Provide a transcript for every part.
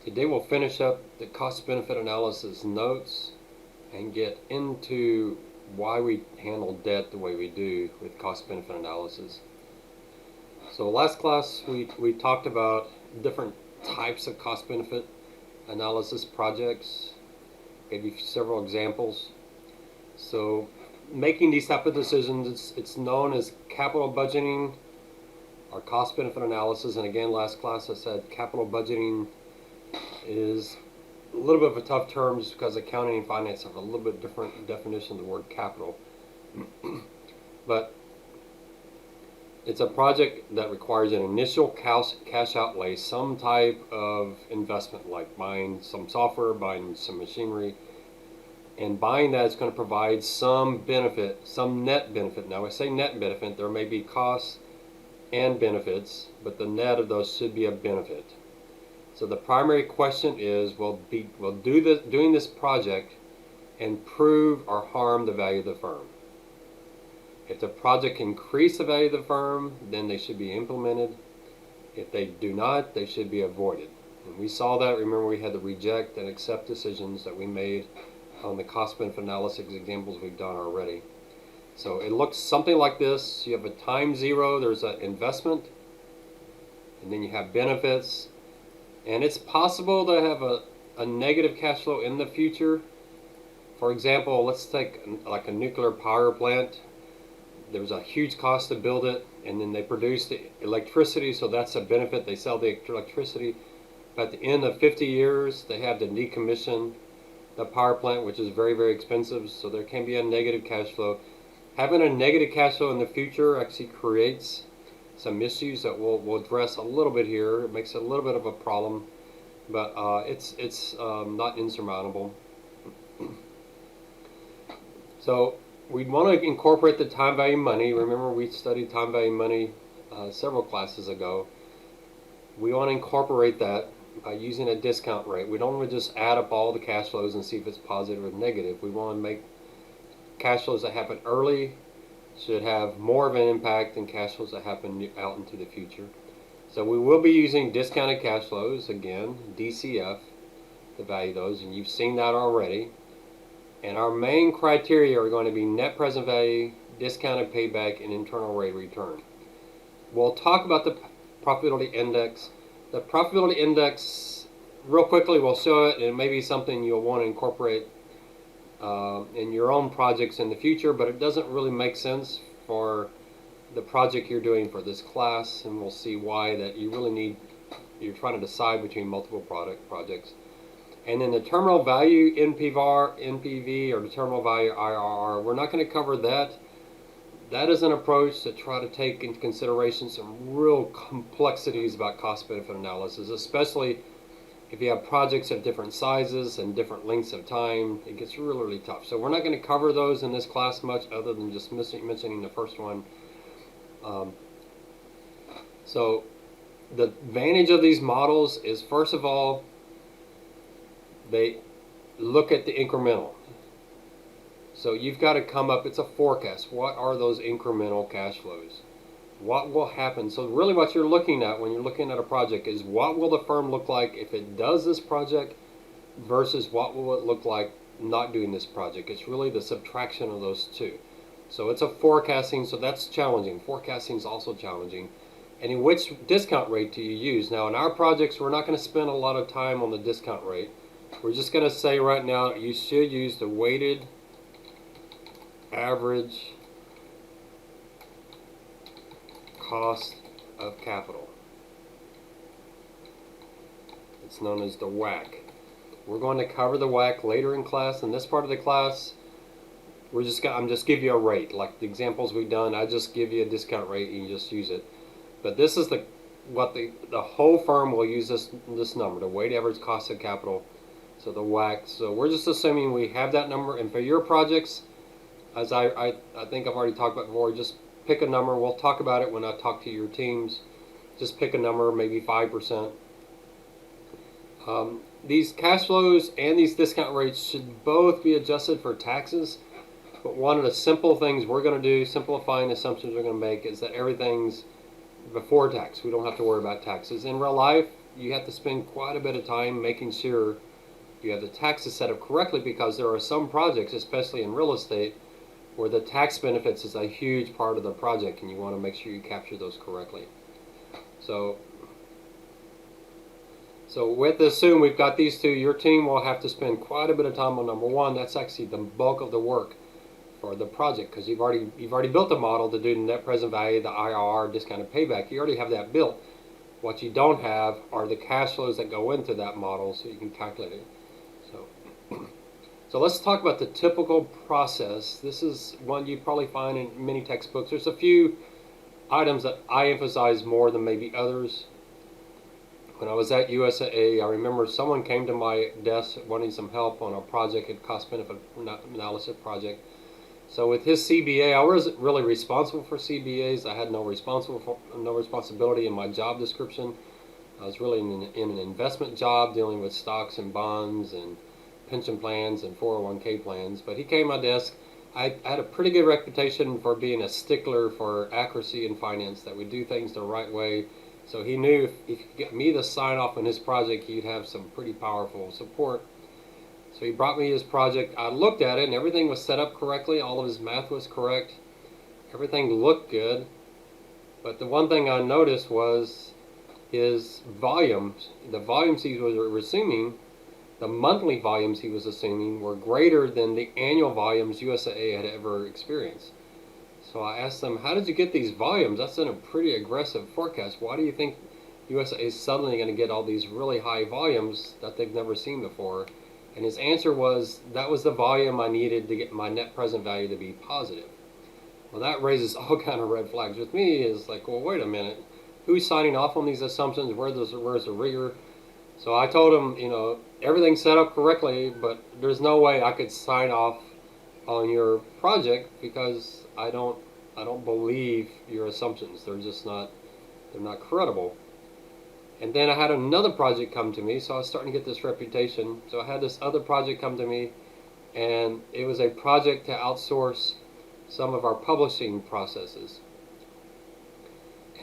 Today we'll finish up the cost-benefit analysis notes and get into why we handle debt the way we do with cost-benefit analysis. So last class we talked about different types of cost-benefit analysis projects, gave you several examples. So making these type of decisions, it's known as capital budgeting or cost-benefit analysis. And again, last class I said capital budgeting is a little bit of a tough term just because accounting and finance have a little bit different definition of the word capital. But it's a project that requires an initial cash outlay, some type of investment like buying some software, buying some machinery, and buying that is going to provide some benefit, some net benefit. Now I say net benefit, there may be costs and benefits, but the net of those should be a benefit. So the primary question is, will doing this project improve or harm the value of the firm? If the project increase the value of the firm, then they should be implemented. If they do not, they should be avoided. And we saw that, remember we had the reject and accept decisions that we made on the cost-benefit analysis examples we've done already. So it looks something like this. You have a time zero, there's an investment, and then you have benefits. And it's possible to have a negative cash flow in the future. For example, let's take like a nuclear power plant. There was a huge cost to build it, and then they produce the electricity, so that's a benefit. They sell the electricity. But at the end of 50 years, they have to decommission the power plant, which is very, very expensive, so there can be a negative cash flow. Having a negative cash flow in the future actually creates some issues that we'll address a little bit here. It makes it a little bit of a problem, but it's not insurmountable. So we'd want to incorporate the time value money. Remember we studied time value money several classes ago. We want to incorporate that by using a discount rate. We don't want to just add up all the cash flows and see if it's positive or negative. We want to make cash flows that happen early should have more of an impact than cash flows that happen out into the future. So we will be using discounted cash flows, again, DCF, to value those, and you've seen that already. And our main criteria are going to be net present value, discounted payback, and internal rate of return. We'll talk about the profitability index. The profitability index, real quickly, we'll show it, and it may be something you'll want to incorporate in your own projects in the future, but it doesn't really make sense for the project you're doing for this class, and we'll see why that you're trying to decide between multiple projects. And then the terminal value NPV, or the terminal value IRR, we're not going to cover that. That is an approach to try to take into consideration some real complexities about cost-benefit analysis, especially if you have projects of different sizes and different lengths of time. It gets really, really tough. So we're not going to cover those in this class much, other than just mentioning the first one. So the advantage of these models is, first of all, they look at the incremental. So you've got to come up, it's a forecast. What are those incremental cash flows? What will happen? So really what you're looking at when you're looking at a project is, what will the firm look like if it does this project versus what will it look like not doing this project? It's really the subtraction of those two. So it's a forecasting, so that's challenging. Forecasting is also challenging. And in which discount rate do you use? Now in our projects, we're not going to spend a lot of time on the discount rate. We're just going to say right now you should use the weighted average cost of capital. It's known as the WACC. We're going to cover the WACC later in class. In this part of the class, I'm just give you a rate. Like the examples we've done, I just give you a discount rate and you just use it. But this is the whole firm will use this number, the weighted average cost of capital. So the WACC. So we're just assuming we have that number, and for your projects, as I think I've already talked about before, just pick a number. We'll talk about it when I talk to your teams. Just pick a number, maybe 5%. These cash flows and these discount rates should both be adjusted for taxes. But one of the simple things we're going to do, simplifying assumptions we're going to make, is that everything's before tax. We don't have to worry about taxes. In real life, you have to spend quite a bit of time making sure you have the taxes set up correctly, because there are some projects, especially in real estate, where the tax benefits is a huge part of the project, and you want to make sure you capture those correctly. So with assume we've got these two, your team will have to spend quite a bit of time on number one. That's actually the bulk of the work for the project, because you've already built a model to do the net present value, the IRR, discounted payback. You already have that built. What you don't have are the cash flows that go into that model, so you can calculate it. So let's talk about the typical process. This is one you probably find in many textbooks. There's a few items that I emphasize more than maybe others. When I was at UTSA, I remember someone came to my desk wanting some help on a project, a cost-benefit analysis project. So with his CBA, I wasn't really responsible for CBAs. I had no responsibility in my job description. I was really in an investment job dealing with stocks and bonds and pension plans and 401k plans. But he came to my desk. I had a pretty good reputation for being a stickler for accuracy in finance, that we do things the right way. So he knew if he could get me to sign off on his project, he'd have some pretty powerful support. So he brought me his project. I looked at it, and everything was set up correctly. All of his math was correct. Everything looked good. But the one thing I noticed was his volumes. The volumes he was assuming, the monthly volumes he was assuming, were greater than the annual volumes UTSA had ever experienced. So I asked them, how did you get these volumes? That's in a pretty aggressive forecast. Why do you think UTSA is suddenly going to get all these really high volumes that they've never seen before? And his answer was, that was the volume I needed to get my net present value to be positive. Well, that raises all kind of red flags with me. Is like, well, wait a minute. Who's signing off on these assumptions? Where's the rigor? So I told him, everything's set up correctly, but there's no way I could sign off on your project, because I don't believe your assumptions. They're not credible. And then I had another project come to me, so I was starting to get this reputation. So I had this other project come to me, and it was a project to outsource some of our publishing processes.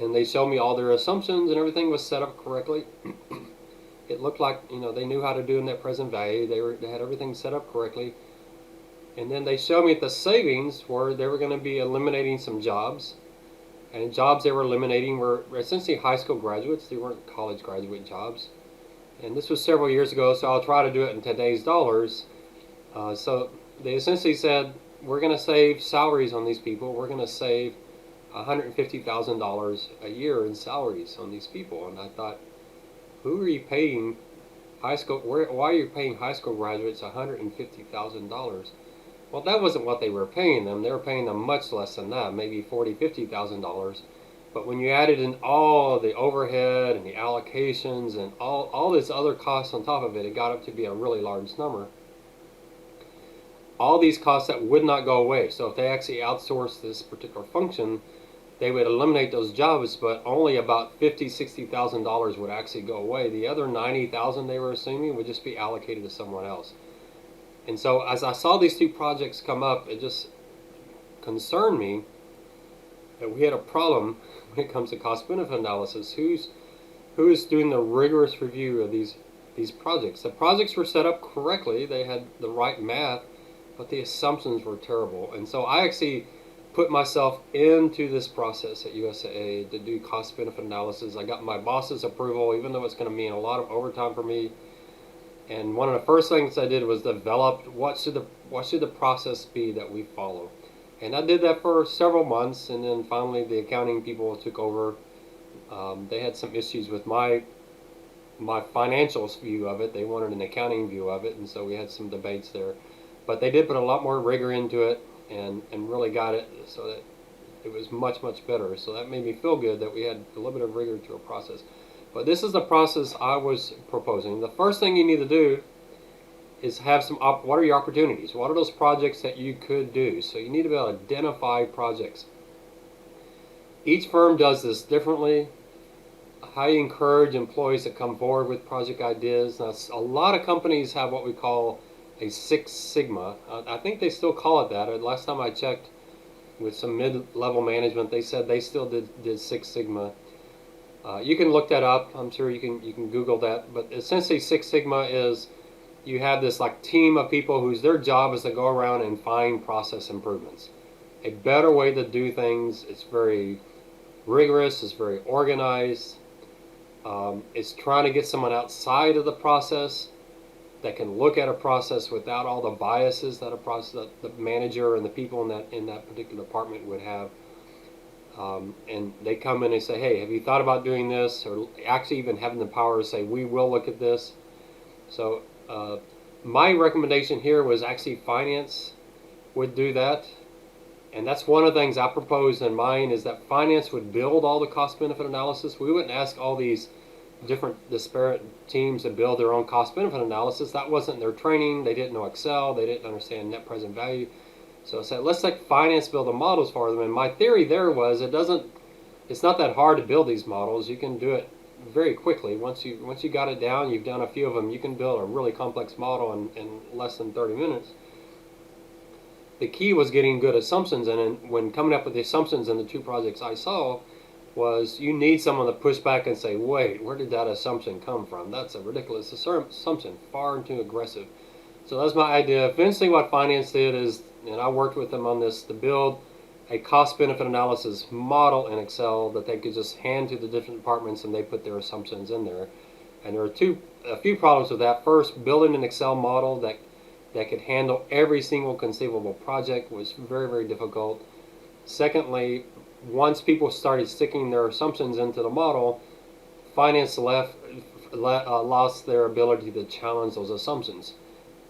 And they showed me all their assumptions, and everything was set up correctly. It looked like, they knew how to do net present value. They had everything set up correctly. And then they showed me the savings where they were going to be eliminating some jobs. And jobs they were eliminating were essentially high school graduates. They weren't college graduate jobs. And this was several years ago, so I'll try to do it in today's dollars. So they essentially said, we're going to save salaries on these people. We're going to save $150,000 a year in salaries on these people. And I thought, who are you paying high school? Why are you paying high school graduates $150,000? Well, that wasn't what they were paying them. They were paying them much less than that, maybe $40,000, $50,000. But when you added in all the overhead and the allocations and all this other costs on top of it, it got up to be a really large number. All these costs that would not go away. So if they actually outsourced this particular function, they would eliminate those jobs, but only about $50,000, $60,000 would actually go away. The other $90,000 they were assuming would just be allocated to someone else. And so as I saw these two projects come up, it just concerned me that we had a problem when it comes to cost-benefit analysis. Who is doing the rigorous review of these projects? The projects were set up correctly. They had the right math, but the assumptions were terrible. And so I actually put myself into this process at UTSA to do cost-benefit analysis. I got my boss's approval, even though it's going to mean a lot of overtime for me. And one of the first things I did was develop what should the process be that we follow. And I did that for several months, and then finally the accounting people took over. They had some issues with my financials view of it. They wanted an accounting view of it, and so we had some debates there. But they did put a lot more rigor into it, and really got it so that it was much, much better. So that made me feel good that we had a little bit of rigor to a process. But this is the process I was proposing. The first thing you need to do is have what are your opportunities? What are those projects that you could do? So you need to be able to identify projects. Each firm does this differently. I encourage employees to come forward with project ideas. Now, a lot of companies have what we call a Six Sigma. I think they still call it that. Last time I checked with some mid-level management, they said they still did Six Sigma. You can look that up. I'm sure you can Google that. But essentially, Six Sigma is you have this like team of people whose their job is to go around and find process improvements, a better way to do things. It's very rigorous. It's very organized. It's trying to get someone outside of the process that can look at a process without all the biases that that the manager and the people in that particular department would have. And they come in and say, hey, have you thought about doing this? Or actually even having the power to say, we will look at this. So my recommendation here was actually finance would do that. And that's one of the things I proposed in mine, is that finance would build all the cost-benefit analysis. We wouldn't ask all these different disparate teams to build their own cost-benefit analysis. That wasn't their training. They didn't know Excel. They didn't understand net present value. So I said, let's let finance build the models for them. And my theory there was it's not that hard to build these models. You can do it very quickly. Once you got it down, you've done a few of them, you can build a really complex model in less than 30 minutes. The key was getting good assumptions, and when coming up with the assumptions in the two projects I saw, was you need someone to push back and say, wait, where did that assumption come from? That's a ridiculous assumption, far too aggressive. So that's my idea. Eventually what finance did is, and I worked with them on this, to build a cost-benefit analysis model in Excel that they could just hand to the different departments, and they put their assumptions in there. And there were a few problems with that. First, building an Excel model that could handle every single conceivable project was very, very difficult. Secondly, once people started sticking their assumptions into the model, finance lost their ability to challenge those assumptions.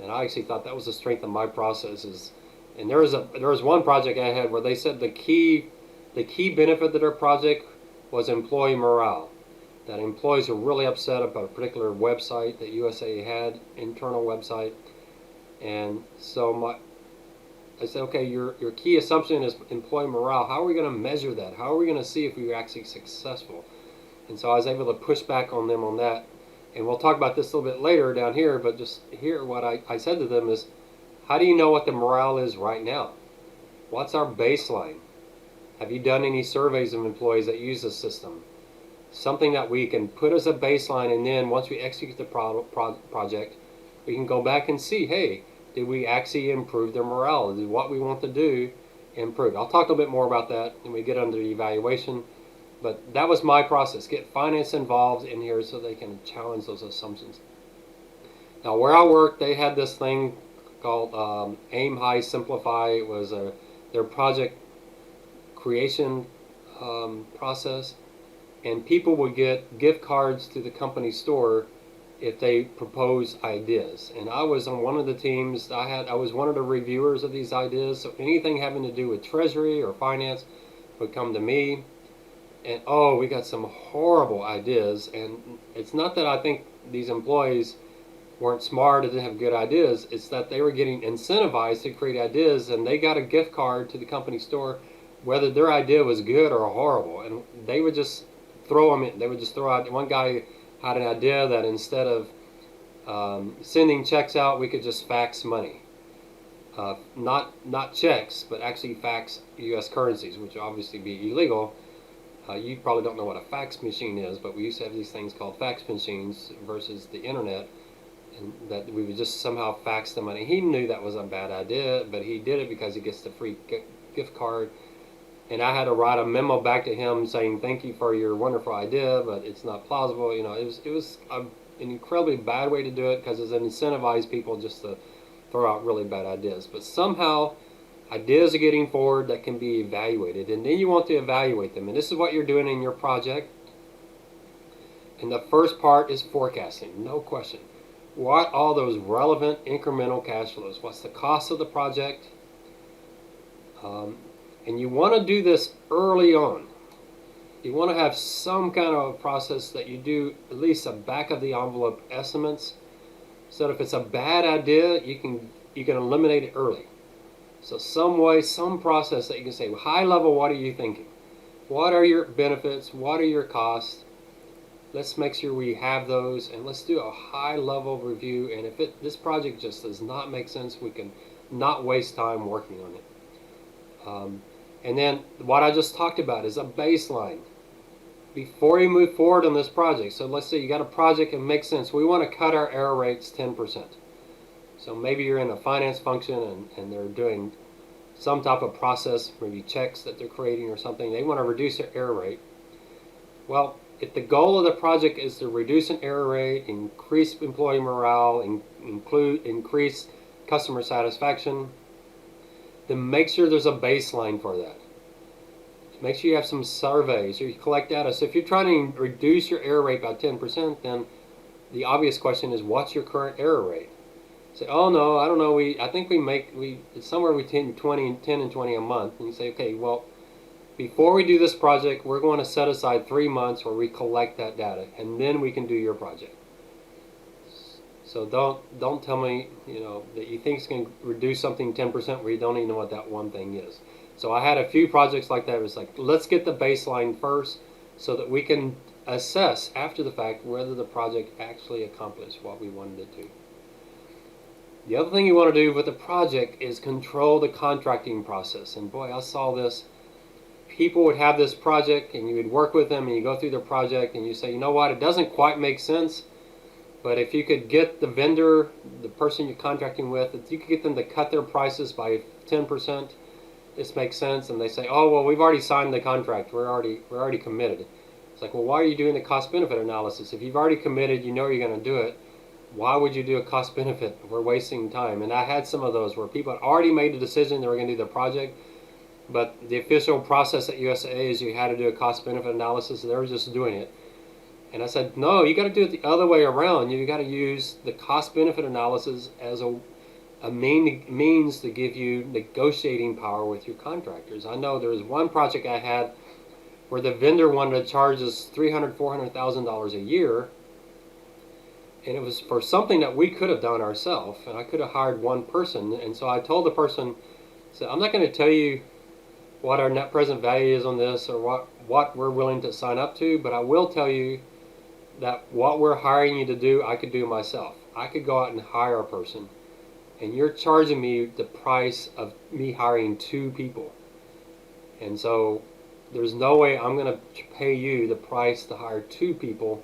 And I actually thought that was the strength of my processes. And there was one project I had where they said the key benefit to their project was employee morale. That employees were really upset about a particular website that USAA had, internal website. And so I said, okay, your key assumption is employee morale. How are we going to measure that? How are we going to see if we were actually successful? And so I was able to push back on them on that. And we'll talk about this a little bit later down here, but just here what I said to them is, how do you know what the morale is right now? What's our baseline? Have you done any surveys of employees that use the system? Something that we can put as a baseline, and then once we execute the project, we can go back and see, hey, did we actually improve their morale? Did what we want to do improve? I'll talk a little bit more about that when we get under the evaluation. But that was my process. Get finance involved in here so they can challenge those assumptions. Now, where I worked, they had this thing called Aim High, Simplify. It was their project creation process. And people would get gift cards to the company store if they propose ideas. And I was on one of the teams. I was one of the reviewers of these ideas. So anything having to do with treasury or finance would come to me. And oh, we got some horrible ideas. And it's not that I think these employees weren't smart or didn't have good ideas. It's that they were getting incentivized to create ideas, and they got a gift card to the company store whether their idea was good or horrible. And they would just throw them in. They would just throw out. One guy had an idea that instead of sending checks out, we could just fax money. Not checks, but actually fax U.S. currencies, which would obviously be illegal. You probably don't know what a fax machine is, but we used to have these things called fax machines versus the internet, and that we would just somehow fax the money. He knew that was a bad idea, but he did it because he gets the free gift card. And I had to write a memo back to him saying, thank you for your wonderful idea, but it's not plausible. You know, it was an incredibly bad way to do it, because it incentivized people just to throw out really bad ideas. But somehow ideas are getting forward that can be evaluated, and then you want to evaluate them. And this is what you're doing in your project. And the first part is forecasting, no question. What all those relevant incremental cash flows? What's the cost of the project? And you want to do this early on. You want to have some kind of a process that you do at least a back of the envelope estimates. So that if it's a bad idea, you can eliminate it early. So some way, some process that you can say, high level, what are you thinking? What are your benefits? What are your costs? Let's make sure we have those, and let's do a high level review. And if this project just does not make sense, we can not waste time working on it. And then what I just talked about is a baseline. before you move forward on this project, so let's say you got a project and it makes sense, we want to cut our error rates 10%. So maybe you're in a finance function and they're doing some type of process, maybe checks that they're creating or something, they want to reduce their error rate. Well, if the goal of the project is to reduce an error rate, increase employee morale, increase customer satisfaction, then make sure there's a baseline for that. Make sure you have some surveys or you collect data. So if you're trying to reduce your error rate by 10%, then the obvious question is, what's your current error rate? Say, oh no, I don't know. I think it's somewhere between 10 and 20 a month. And you say, okay, well, before we do this project, we're going to set aside 3 months where we collect that data, and then we can do your project. So don't tell me that you think it's going to reduce something 10% where you don't even know what that one thing is. So I had a few projects like that. It was like, let's get the baseline first so that we can assess after the fact whether the project actually accomplished what we wanted it to. The other thing you want to do with the project is control the contracting process. And boy, I saw this. People would have this project and you would work with them and you go through their project and you say, you know what, it doesn't quite make sense, but if you could get the vendor, the person you're contracting with, if you could get them to cut their prices by 10%, this makes sense. And they say, oh, well, we've already signed the contract. We're already committed. It's like, well, why are you doing the cost-benefit analysis? If you've already committed, you know you're going to do it. Why would you do a cost-benefit? We're wasting time. And I had some of those where people had already made the decision they were going to do the project, but the official process at UTSA is you had to do a cost-benefit analysis, and they were just doing it. And I said, no, you got to do it the other way around. You got to use the cost-benefit analysis as a means to give you negotiating power with your contractors. I know there was one project I had where the vendor wanted to charge us $300,000, $400,000 a year, and it was for something that we could have done ourselves, and I could have hired one person. And so I told the person, so I'm not going to tell you what our net present value is on this or what we're willing to sign up to, but I will tell you that what we're hiring you to do, I could do myself. I could go out and hire a person, and you're charging me the price of me hiring 2 people. And so there's no way I'm going to pay you the price to hire 2 people.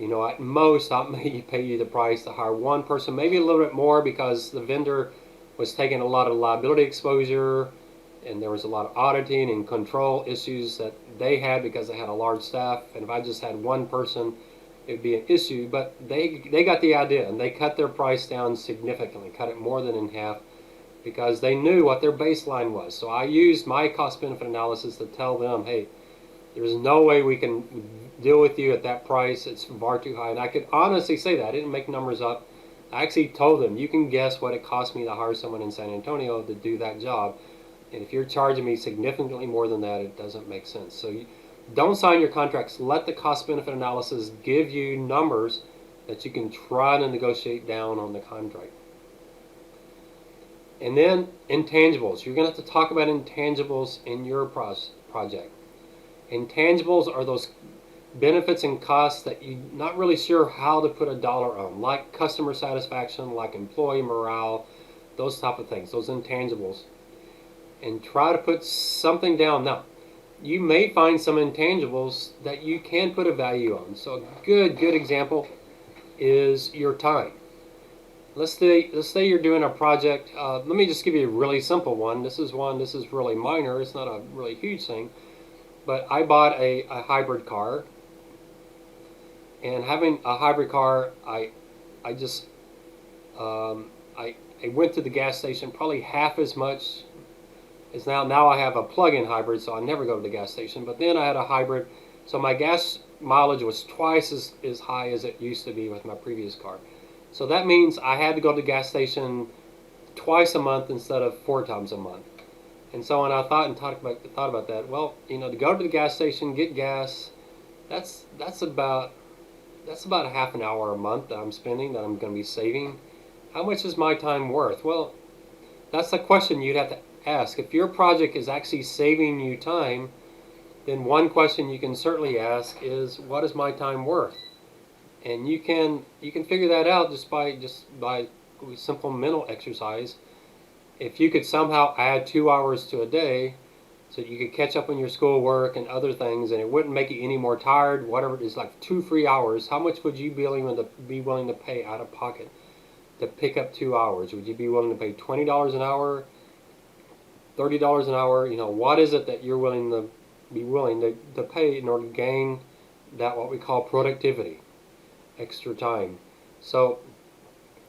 At most, I may pay you the price to hire 1 person, maybe a little bit more because the vendor was taking a lot of liability exposure, and there was a lot of auditing and control issues that they had because they had a large staff. And if I just had 1 person, it would be an issue. But they got the idea, and they cut their price down significantly, cut it more than in half, because they knew what their baseline was. So I used my cost-benefit analysis to tell them, hey, there's no way we can deal with you at that price. It's far too high. And I could honestly say that. I didn't make numbers up. I actually told them, you can guess what it cost me to hire someone in San Antonio to do that job. And if you're charging me significantly more than that, it doesn't make sense. So don't sign your contracts. Let the cost-benefit analysis give you numbers that you can try to negotiate down on the contract. And then intangibles. You're going to have to talk about intangibles in your project. Intangibles are those benefits and costs that you're not really sure how to put a dollar on, like customer satisfaction, like employee morale, those type of things, those intangibles. And try to put something down. Now, you may find some intangibles that you can put a value on. So a good example is your time. Let's say you're doing a project. Let me just give you a really simple one. This is really minor. It's not a really huge thing. But I bought a hybrid car. And having a hybrid car, I went to the gas station probably half as much as now I have a plug-in hybrid, so I never go to the gas station. But then I had a hybrid, so my gas mileage was twice as high as it used to be with my previous car. So that means I had to go to the gas station twice a month instead of 4 times a month. And so when I thought about that, well, to go to the gas station, get gas, that's about a half an hour a month that I'm spending, that I'm going to be saving. How much is my time worth? Well, that's the question you'd have to ask. If your project is actually saving you time, then one question you can certainly ask is, what is my time worth? And you can figure that out just by simple mental exercise. If you could somehow add 2 hours to a day, so you could catch up on your schoolwork and other things, and it wouldn't make you any more tired. Whatever it is, like 2 free hours. How much would you be willing to pay out of pocket to pick up 2 hours? Would you be willing to pay $20 an hour, $30 an hour? You know, what is it that you're willing to pay in order to gain that what we call productivity, extra time? So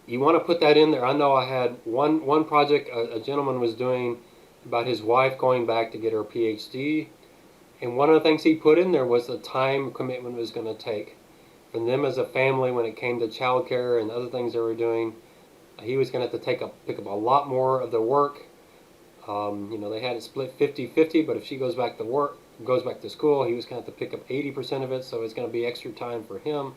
you want to put that in there. I know I had one project a gentleman was doing about his wife going back to get her PhD, and one of the things he put in there was the time commitment it was going to take from them as a family when it came to childcare and other things they were doing. He was going to have to pick up a lot more of the work. You know, they had it split 50-50, but if she goes back to school, he was going to have to pick up 80% of it, so it's going to be extra time for him.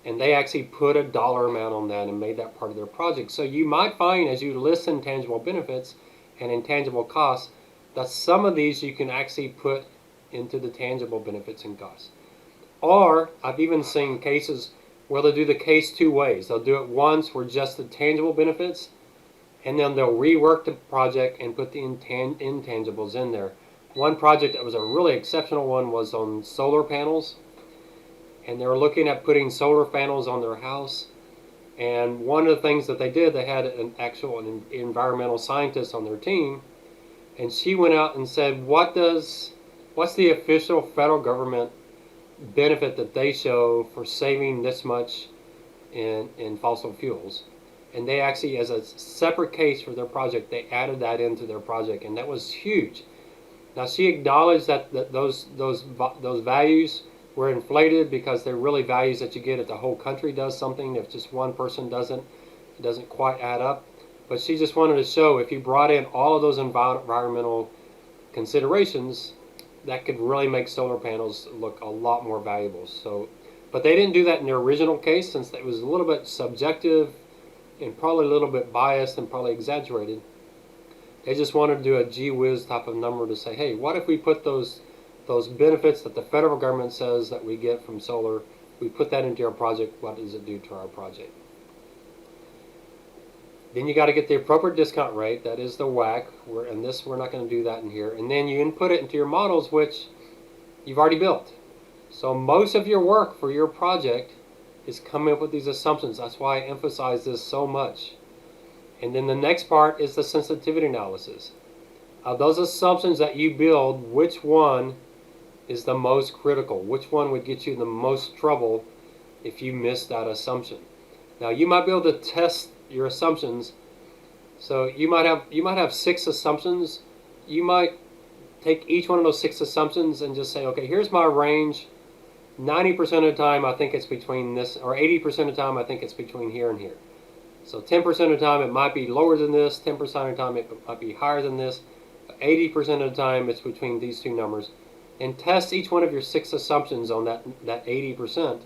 And they actually put a dollar amount on that and made that part of their project. So you might find as you list intangible benefits and intangible costs that some of these you can actually put into the tangible benefits and costs. Or I've even seen cases where they'll do the case 2 ways. They'll do it once for just the tangible benefits, and then they'll rework the project and put the intangibles in there. One project that was a really exceptional one was on solar panels, and they were looking at putting solar panels on their house. And one of the things that they did, they had an environmental scientist on their team, and she went out and said, what's the official federal government benefit that they show for saving this much in fossil fuels? And they actually, as a separate case for their project, they added that into their project, and that was huge. Now she acknowledged that those values were inflated because they're really values that you get if the whole country does something. If just one person doesn't, it doesn't quite add up. But she just wanted to show if you brought in all of those environmental considerations, that could really make solar panels look a lot more valuable. So, but they didn't do that in their original case, since it was a little bit subjective and probably a little bit biased and probably exaggerated. They just wanted to do a gee whiz type of number to say, hey, what if we put those benefits that the federal government says that we get from solar, we put that into our project, what does it do to our project? Then you got to get the appropriate discount rate, that is the WACC, and this we're not going to do that in here. And then you input it into your models, which you've already built. So most of your work for your project is coming up with these assumptions. That's why I emphasize this so much. And then the next part is the sensitivity analysis. Of those assumptions that you build, which one is the most critical? Which one would get you in the most trouble if you miss that assumption? Now you might be able to test your assumptions. So you might have 6 assumptions. You might take each one of those 6 assumptions and just say, okay, here's my range. 90% of the time I think it's between this, or 80% of the time I think it's between here and here. So 10% of the time it might be lower than this, 10% of the time it might be higher than this, 80% of the time it's between these 2 numbers. And test each one of your 6 assumptions on that 80%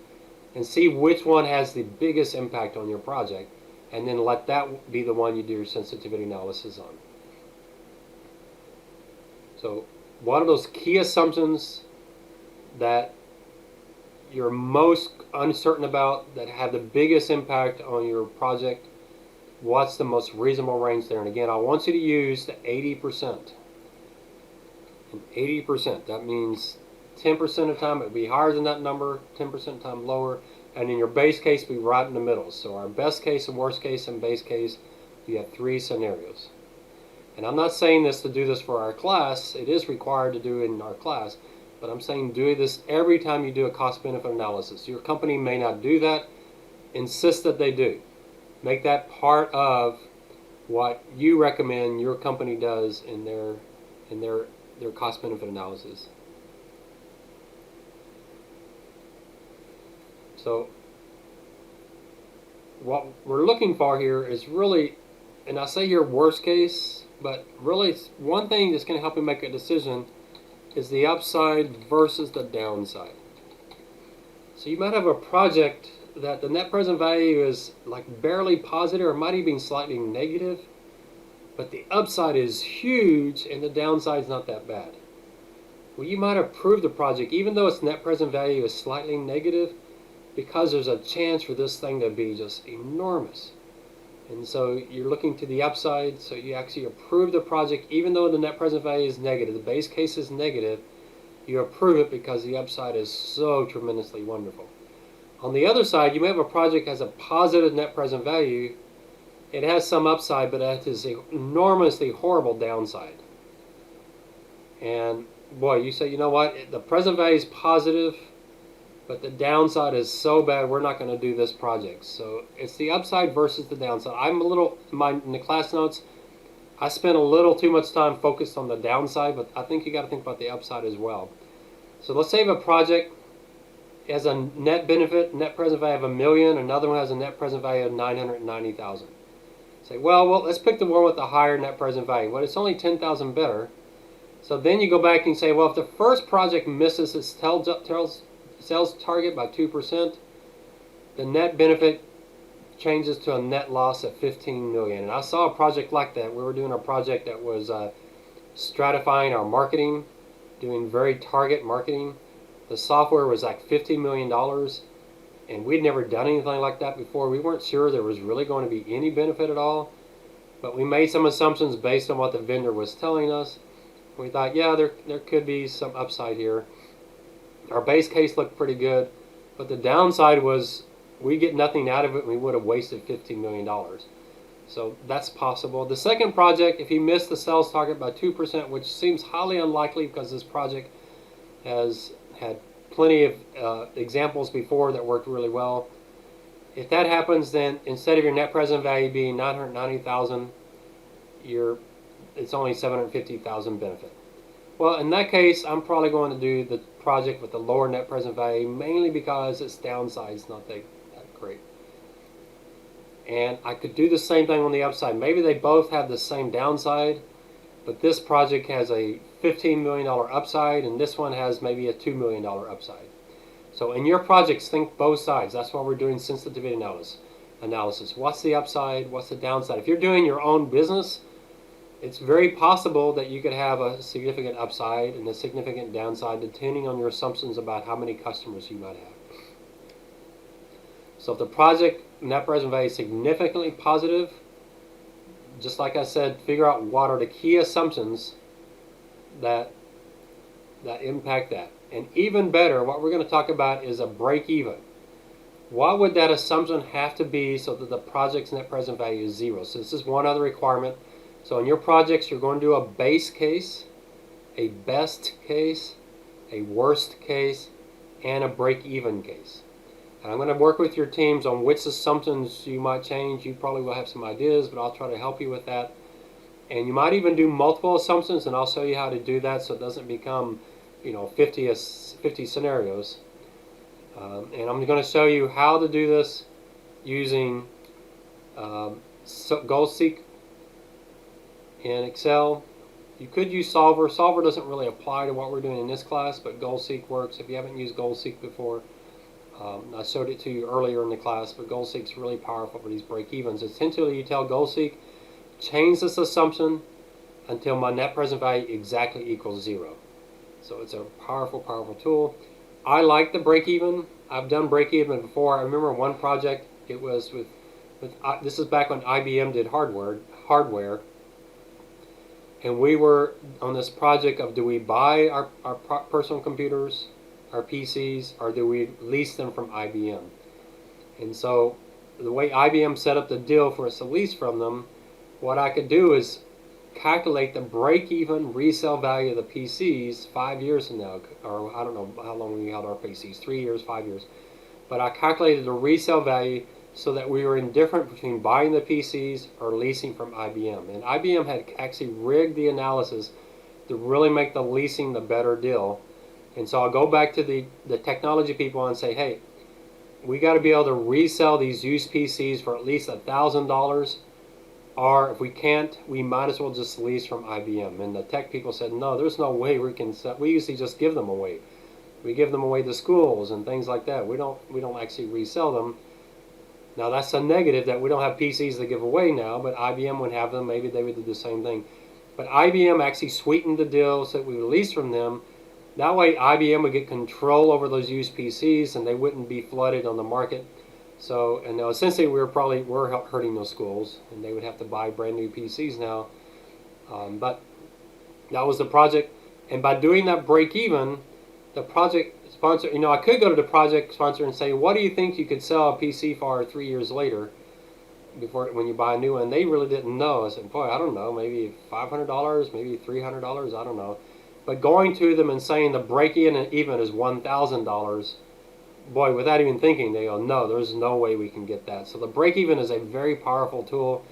and see which one has the biggest impact on your project, and then let that be the one you do your sensitivity analysis on. So one of those key assumptions that you're most uncertain about, that have the biggest impact on your project, what's the most reasonable range there? And again, I want you to use the 80%. And 80%, that means 10% of the time it would be higher than that number, 10% of the time lower, and in your base case be right in the middle. So our best case and worst case and base case, you have 3 scenarios. And I'm not saying this to do this for our class, it is required to do it in our class, but I'm saying do this every time you do a cost-benefit analysis. Your company may not do that. Insist that they do. Make that part of what you recommend your company does in their cost-benefit analysis. So what we're looking for here is really, and I say here worst case, but really one thing that's going to help you make a decision is the upside versus the downside. So you might have a project that the net present value is like barely positive, or might even be slightly negative, but the upside is huge and the downside is not that bad. Well, you might approve the project even though its net present value is slightly negative, because there's a chance for this thing to be just enormous. And so you're looking to the upside, so you actually approve the project even though the net present value is negative. The base case is negative. You approve it because the upside is so tremendously wonderful. On the other side, you may have a project that has a positive net present value. It has some upside, but it has an enormously horrible downside. And boy, you say, you know what, the present value is positive, but the downside is so bad, we're not going to do this project. So it's the upside versus the downside. I'm a little, in the class notes, I spent a little too much time focused on the downside, but I think you got to think about the upside as well. So let's say if a project has a net benefit, net present value of $1 million, another one has a net present value of $990,000. Say, well, let's pick the one with the higher net present value. Well, it's only $10,000 better. So then you go back and say, well, if the first project misses its sales target by 2%, the net benefit changes to a net loss of $15 million. And I saw a project like that. We were doing a project that was stratifying our marketing, doing very target marketing. The software was like $50 million, and we'd never done anything like that before. We weren't sure there was really going to be any benefit at all, but we made some assumptions based on what the vendor was telling us. We thought, yeah, there could be some upside here. Our base case looked pretty good, but the downside was we get nothing out of it, and we would have wasted $15 million. So that's possible. The second project, if he missed the sales target by 2%, which seems highly unlikely because this project has had plenty of examples before that worked really well. If that happens, then instead of your net present value being $990,000, it's only $750,000 benefit. Well, in that case, I'm probably going to do the project with the lower net present value, mainly because its downside is not that great. And I could do the same thing on the upside. Maybe they both have the same downside, but this project has a $15 million upside, and this one has maybe a $2 million upside. So in your projects, think both sides. That's why we're doing sensitivity analysis. What's the upside? What's the downside? If you're doing your own business, it's very possible that you could have a significant upside and a significant downside depending on your assumptions about how many customers you might have. So if the project net present value is significantly positive, just like I said, figure out what are the key assumptions that impact that. And even better, what we're going to talk about is a break even. What would that assumption have to be so that the project's net present value is zero? So this is one other requirement. So in your projects, you're going to do a base case, a best case, a worst case, and a break-even case. And I'm going to work with your teams on which assumptions you might change. You probably will have some ideas, but I'll try to help you with that. And you might even do multiple assumptions, and I'll show you how to do that so it doesn't become, 50 scenarios. And I'm going to show you how to do this using GoalSeek in Excel. You could use Solver. Solver doesn't really apply to what we're doing in this class, but GoalSeek works. If you haven't used GoalSeek before, I showed it to you earlier in the class, but GoalSeek's really powerful for these break-evens. Essentially, you tell GoalSeek, change this assumption until my net present value exactly equals zero. So it's a powerful, powerful tool. I like the break-even. I've done break-even before. I remember one project, it was with this is back when IBM did hardware. And we were on this project of, do we buy our personal computers, our PCs, or do we lease them from IBM? And so the way IBM set up the deal for us to lease from them, what I could do is calculate the break-even resale value of the PCs 5 years from now, or I don't know how long we held our PCs, 3 years, 5 years. But I calculated the resale value so that we were indifferent between buying the PCs or leasing from IBM. And IBM had actually rigged the analysis to really make the leasing the better deal. And so I'll go back to the technology people and say, hey, we got to be able to resell these used PCs for at least $1,000, or if we can't, we might as well just lease from IBM. And the tech people said, no, there's no way we can sell. We usually just give them away. We give them away to schools and things like that. We don't actually resell them. Now that's a negative that we don't have PCs to give away now, but IBM would have them. Maybe they would do the same thing. But IBM actually sweetened the deal so that we would lease from them. That way IBM would get control over those used PCs and they wouldn't be flooded on the market. So, and now essentially we're hurting those schools, and they would have to buy brand new PCs now. But that was the project, and by doing that break even, the project sponsor, I could go to the project sponsor and say, what do you think you could sell a PC for 3 years later, when you buy a new one? They really didn't know. I said, boy, I don't know, maybe $500, maybe $300, I don't know. But going to them and saying the break even is $1,000, boy, without even thinking, they go, no, there's no way we can get that. So the break even is a very powerful tool.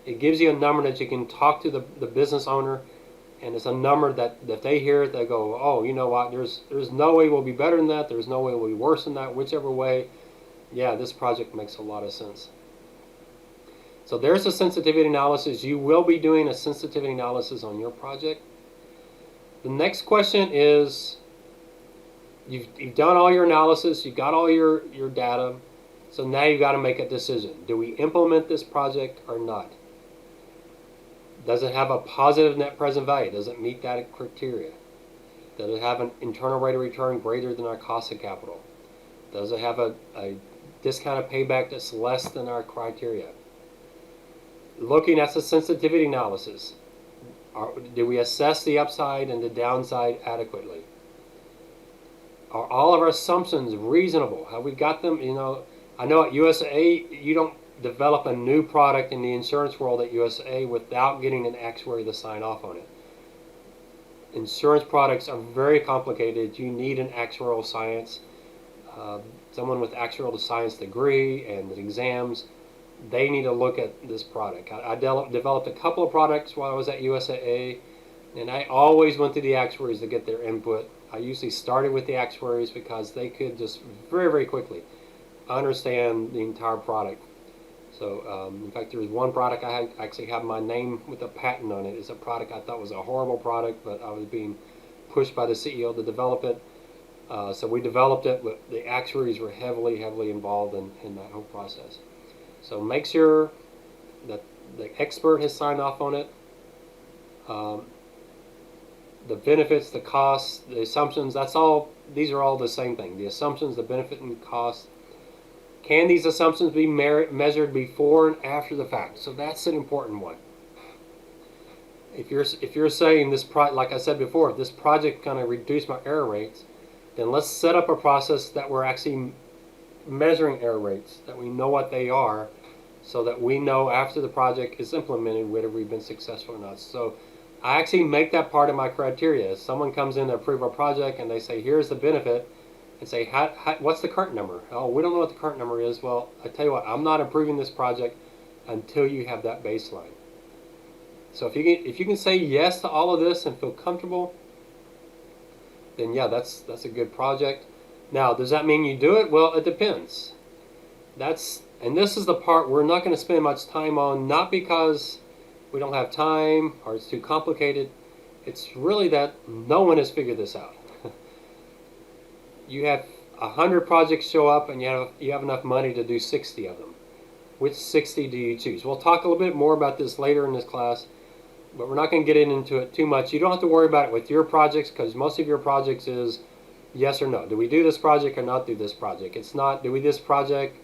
It gives you a number that you can talk to the business owner, and it's a number that if they hear it, they go, oh, you know what, there's no way we'll be better than that, there's no way we'll be worse than that, whichever way, yeah, this project makes a lot of sense. So there's a sensitivity analysis. You will be doing a sensitivity analysis on your project. The next question is, you've done all your analysis, you've got all your data, so now you've got to make a decision. Do we implement this project or not? Does it have a positive net present value? Does it meet that criteria? Does it have an internal rate of return greater than our cost of capital? Does it have a discounted payback that's less than our criteria? Looking at the sensitivity analysis, do we assess the upside and the downside adequately? Are all of our assumptions reasonable? Have we got them? I know at USA, you don't develop a new product in the insurance world at USA without getting an actuary to sign off on it. Insurance products are very complicated. You need an actuarial science, someone with actuarial science degree and the exams. They need to look at this product. I developed a couple of products while I was at USAA, and I always went to the actuaries to get their input. I usually started with the actuaries because they could just very, very quickly understand the entire product. So, in fact, there was one product I actually have my name with a patent on it. It's a product I thought was a horrible product, but I was being pushed by the CEO to develop it. So we developed it, but the actuaries were heavily, heavily involved in that whole process. So make sure that the expert has signed off on it. The benefits, the costs, the assumptions, these are all the same thing. The assumptions, the benefit, and the cost. Can these assumptions be measured before and after the fact? So that's an important one. If you're saying this like I said before, if this project kind of reduced my error rates, then let's set up a process that we're actually measuring error rates, that we know what they are, so that we know after the project is implemented whether we've been successful or not. So I actually make that part of my criteria. If someone comes in to approve a project and they say, here's the benefit, and say, what's the current number? Oh, we don't know what the current number is. Well, I tell you what, I'm not approving this project until you have that baseline. So if you can say yes to all of this and feel comfortable, then yeah, that's a good project. Now, does that mean you do it? Well, it depends. And this is the part we're not going to spend much time on, not because we don't have time or it's too complicated. It's really that no one has figured this out. You have 100 projects show up and you have enough money to do 60 of them. Which 60 do you choose? We'll talk a little bit more about this later in this class, but we're not going to get into it too much. You don't have to worry about it with your projects, because most of your projects is yes or no. Do we do this project or not do this project? It's not, do we do project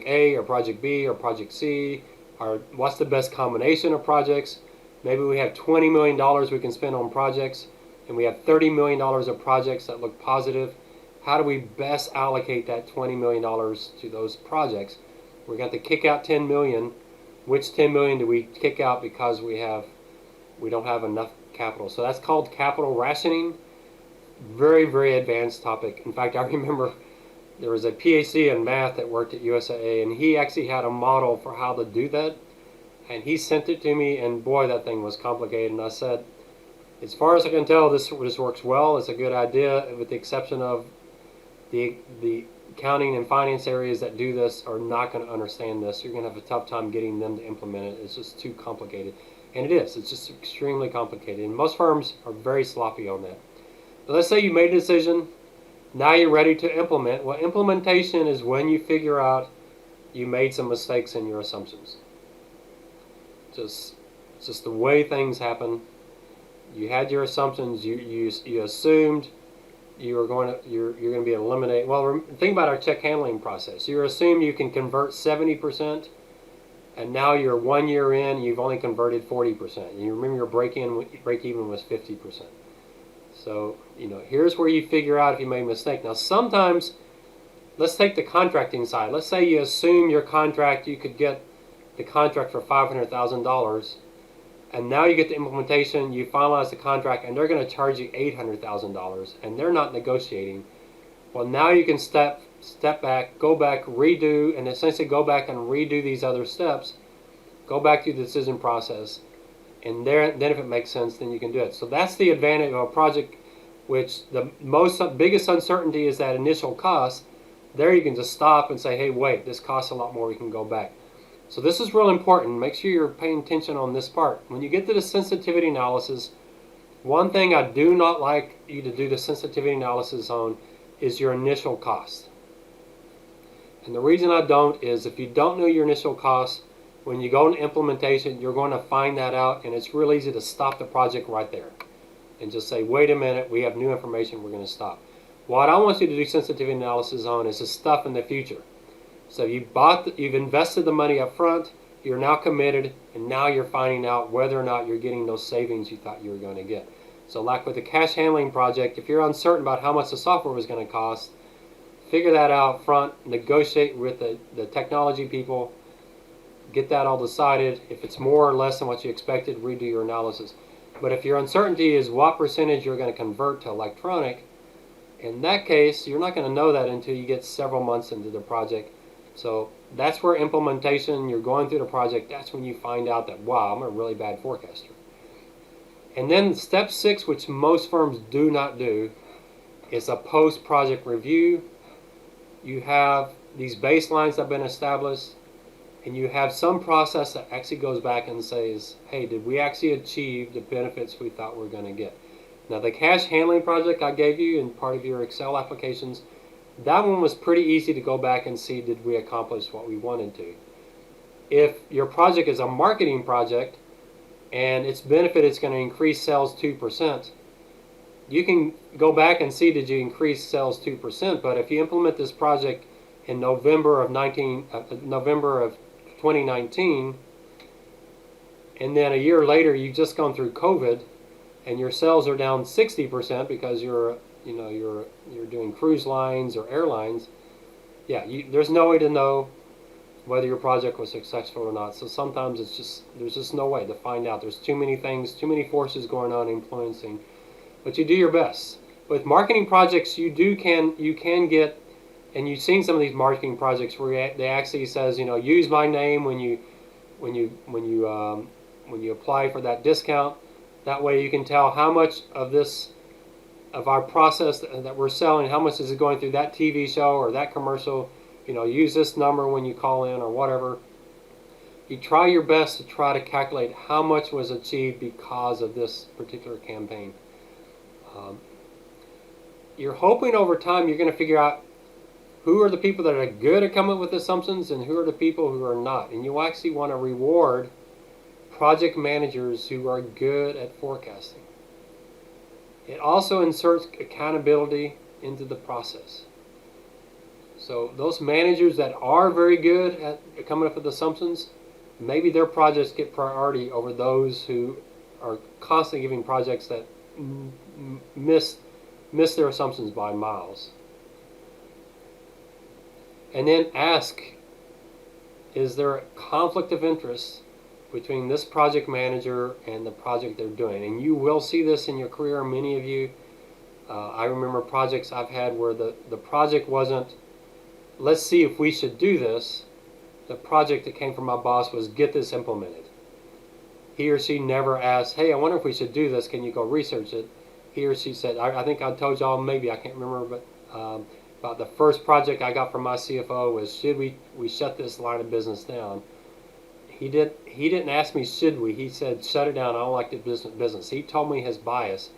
A or project B or project C, or what's the best combination of projects? Maybe we have $20 million we can spend on projects, and we have $30 million of projects that look positive. How do we best allocate that $20 million to those projects? We're going to kick out $10 million. Which $10 million do we kick out because we don't have enough capital? So that's called capital rationing. Very, very advanced topic. In fact, I remember there was a PhD in math that worked at USAA, and he actually had a model for how to do that. And he sent it to me, and boy, that thing was complicated. And I said, as far as I can tell, this works well. It's a good idea, with the exception of the accounting and finance areas that do this are not going to understand this. You're going to have a tough time getting them to implement it. It's just too complicated. And it is. It's just extremely complicated. And most firms are very sloppy on that. But let's say you made a decision. Now you're ready to implement. Well, implementation is when you figure out you made some mistakes in your assumptions. It's just the way things happen. You had your assumptions. You assumed you're going to be eliminating. Well, think about our check handling process. You assume you can convert 70%, and now you're 1 year in, you've only converted 40%. You remember your break even was 50%. So here's where you figure out if you made a mistake. Now sometimes, let's take the contracting side. Let's say you assume your contract, you could get the contract for $500,000. And now you get the implementation, you finalize the contract, and they're going to charge you $800,000, and they're not negotiating. Well, now you can step back, go back, redo, and essentially go back and redo these other steps, go back through the decision process, and then if it makes sense, then you can do it. So that's the advantage of a project, which the biggest uncertainty is that initial cost. There you can just stop and say, hey, wait, this costs a lot more, we can go back. So this is real important. Make sure you're paying attention on this part. When you get to the sensitivity analysis, one thing I do not like you to do the sensitivity analysis on is your initial cost. And the reason I don't is if you don't know your initial cost, when you go into implementation, you're going to find that out, and it's real easy to stop the project right there and just say, wait a minute, we have new information, we're going to stop. What I want you to do sensitivity analysis on is the stuff in the future. So you've invested the money up front, you're now committed, and now you're finding out whether or not you're getting those savings you thought you were going to get. So like with the cash handling project, if you're uncertain about how much the software was going to cost, figure that out up front, negotiate with the technology people, get that all decided. If it's more or less than what you expected, redo your analysis. But if your uncertainty is what percentage you're going to convert to electronic, in that case, you're not going to know that until you get several months into the project. So that's where implementation, you're going through the project, that's when you find out that, wow, I'm a really bad forecaster. And then step 6, which most firms do not do, is a post-project review. You have these baselines that have been established, and you have some process that actually goes back and says, hey, did we actually achieve the benefits we thought we were going to get? Now the cash handling project I gave you in part of your Excel applications, that one was pretty easy to go back and see, did we accomplish what we wanted to? If your project is a marketing project and its benefit is going to increase sales 2%, you can go back and see, did you increase sales 2%? But if you implement this project in November of 2019, and then a year later you've just gone through COVID, and your sales are down 60% because you're doing cruise lines or airlines, there's no way to know whether your project was successful or not. So sometimes there's just no way to find out. There's too many things, too many forces going on influencing, but you do your best. With marketing projects, you can get, and you've seen some of these marketing projects where they actually says, use my name when you apply for that discount. That way you can tell how much of our process that we're selling, how much is it going through that TV show or that commercial. Use this number when you call in or whatever. You try your best to try to calculate how much was achieved because of this particular campaign. You're hoping over time you're going to figure out who are the people that are good at coming up with assumptions and who are the people who are not. And you actually want to reward project managers who are good at forecasting. It also inserts accountability into the process. So those managers that are very good at coming up with assumptions, maybe their projects get priority over those who are constantly giving projects that miss their assumptions by miles. And then ask, is there a conflict of interest between this project manager and the project they're doing? And you will see this in your career, many of you. I remember projects I've had where the project wasn't, let's see if we should do this. The project that came from my boss was, get this implemented. He or she never asked, hey, I wonder if we should do this, can you go research it? He or she said, I think I told y'all, maybe, I can't remember, but about the first project I got from my CFO was, should we shut this line of business down? He didn't ask me, should we? He said, shut it down, I don't like the business. He told me his bias.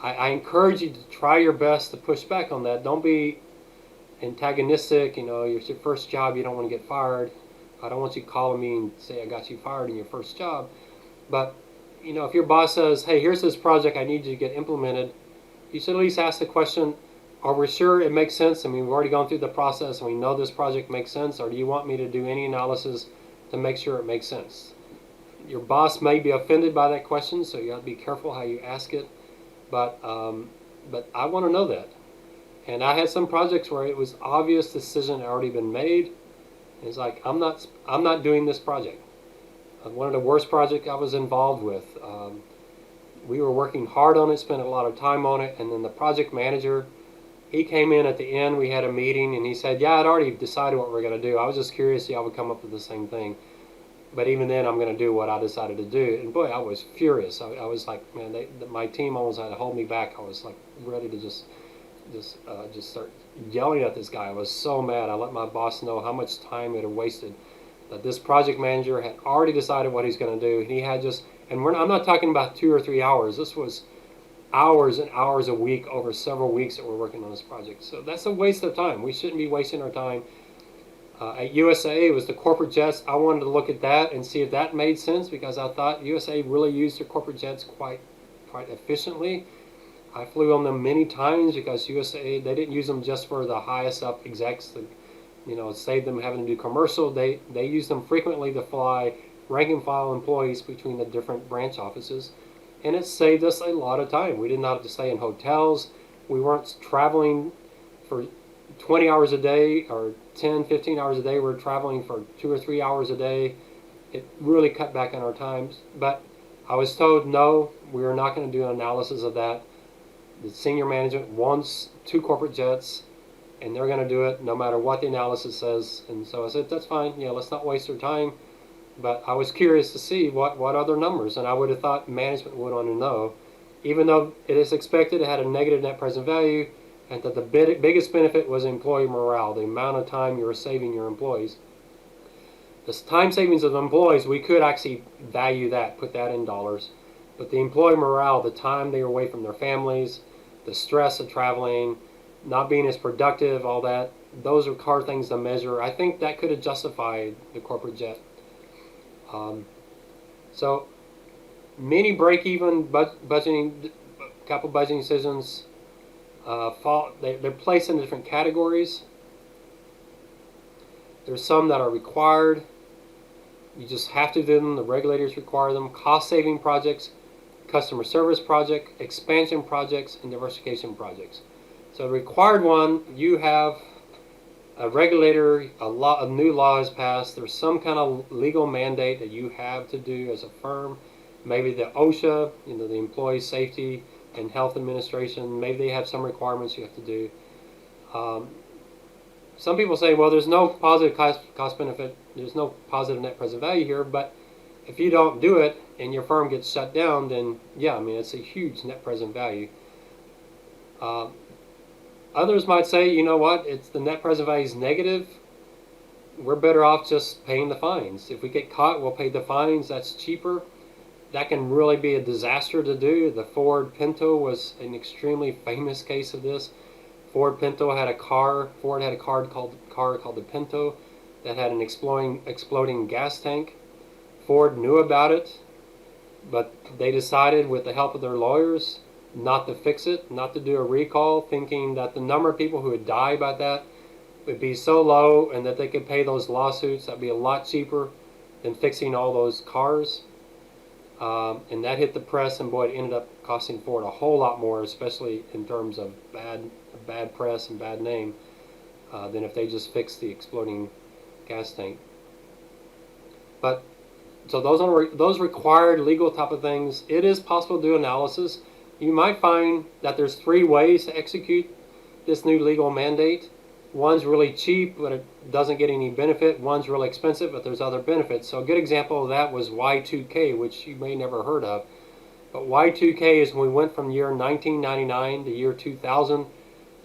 I encourage you to try your best to push back on that. Don't be antagonistic. It's your first job, you don't want to get fired. I don't want you calling me and say I got you fired in your first job. But if your boss says, hey, here's this project I need you to get implemented, you should at least ask the question, are we sure it makes sense? I mean, we've already gone through the process and we know this project makes sense, or do you want me to do any analysis to make sure it makes sense? Your boss may be offended by that question, so you have to be careful how you ask it. But I want to know that. And I had some projects where it was obvious the decision had already been made. It's like, I'm not doing this project. One of the worst projects I was involved with. We were working hard on it, spent a lot of time on it, and then the project manager, he came in at the end. We had a meeting, and he said, "Yeah, I'd already decided what we're going to do. I was just curious if y'all would come up with the same thing. But even then, I'm going to do what I decided to do." And boy, I was furious. I was like, man, my team almost had to hold me back. I was like ready to just start yelling at this guy. I was so mad. I let my boss know how much time it had wasted. That this project manager had already decided what he's going to do. And he had just, and I'm not talking about 2 or 3 hours. This was hours and hours a week over several weeks that we're working on this project. So that's a waste of time. We shouldn't be wasting our time. At USAA, it was the corporate jets. I wanted to look at that and see if that made sense, because I thought USAA really used their corporate jets quite efficiently. I flew on them many times because USAA, they didn't use them just for the highest up execs that, save them having to do commercial. They used them frequently to fly rank and file employees between the different branch offices. And it saved us a lot of time. We did not have to stay in hotels. We weren't traveling for 20 hours a day or 10, 15 hours a day. We're traveling for 2 or 3 hours a day. It really cut back on our times. But I was told, no, we are not going to do an analysis of that. The senior management wants 2 corporate jets, and they're going to do it no matter what the analysis says. And so I said, that's fine. Let's not waste our time. But I was curious to see what other numbers, and I would have thought management would want to know. Even though it is expected, it had a negative net present value, and that the biggest benefit was employee morale, the amount of time you were saving your employees. The time savings of the employees, we could actually value that, put that in dollars. But the employee morale, the time they were away from their families, the stress of traveling, not being as productive, all that, those are hard things to measure. I think that could have justified the corporate jet. So many break-even budgeting, capital budgeting decisions, they're placed in different categories. There's some that are required. You just have to do them. The regulators require them. Cost-saving projects, customer service project, expansion projects, and diversification projects. So the required one, you have a regulator, a new law is passed. There's some kind of legal mandate that you have to do as a firm. Maybe the OSHA, the Employee Safety and Health Administration, maybe they have some requirements you have to do. Some people say, well, there's no positive cost benefit, there's no positive net present value here, but if you don't do it and your firm gets shut down, then yeah, it's a huge net present value. Others might say, you know what, it's the net present value is negative. We're better off just paying the fines. If we get caught, we'll pay the fines. That's cheaper. That can really be a disaster to do. The Ford Pinto was an extremely famous case of this. Ford had a car called the Pinto that had an exploding gas tank. Ford knew about it, but they decided with the help of their lawyers not to fix it, not to do a recall, thinking that the number of people who would die by that would be so low and that they could pay those lawsuits. That would be a lot cheaper than fixing all those cars. And that hit the press, and boy, it ended up costing Ford a whole lot more, especially in terms of bad press and bad name, than if they just fixed the exploding gas tank. But so those required legal type of things, it is possible to do analysis. You might find that there's 3 ways to execute this new legal mandate. One's really cheap, but it doesn't get any benefit. One's really expensive, but there's other benefits. So a good example of that was Y2K, which you may never heard of. But Y2K is when we went from year 1999 to year 2000.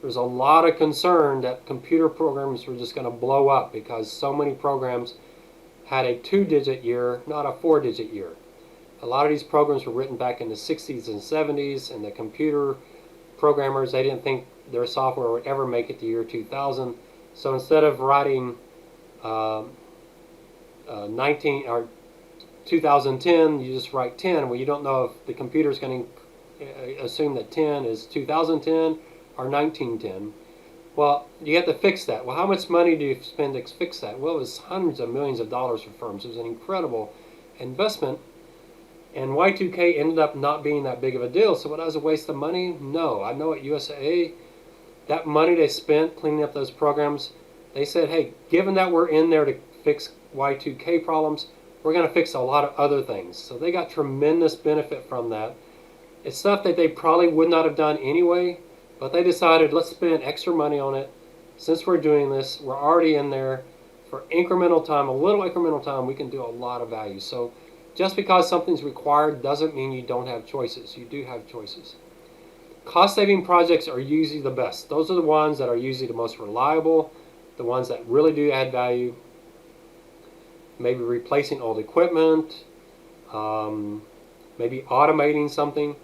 There's a lot of concern that computer programs were just going to blow up because so many programs had a 2-digit year, not a 4-digit year. A lot of these programs were written back in the 60s and 70s, and the computer programmers, they didn't think their software would ever make it to year 2000. So instead of writing 2010, you just write 10. Well, you don't know if the computer's going to assume that 10 is 2010 or 1910. Well, you have to fix that. Well, how much money do you spend to fix that? Well, it was hundreds of millions of dollars for firms. It was an incredible investment. And Y2K ended up not being that big of a deal. So what was a waste of money? No. I know at USAA, that money they spent cleaning up those programs, they said, hey, given that we're in there to fix Y2K problems, we're going to fix a lot of other things. So they got tremendous benefit from that. It's stuff that they probably would not have done anyway, but they decided, let's spend extra money on it. Since we're doing this, we're already in there. For incremental time, a little incremental time, we can do a lot of value. So just because something's required doesn't mean you don't have choices. You do have choices. Cost-saving projects are usually the best. Those are the ones that are usually the most reliable, the ones that really do add value. Maybe replacing old equipment, maybe automating something.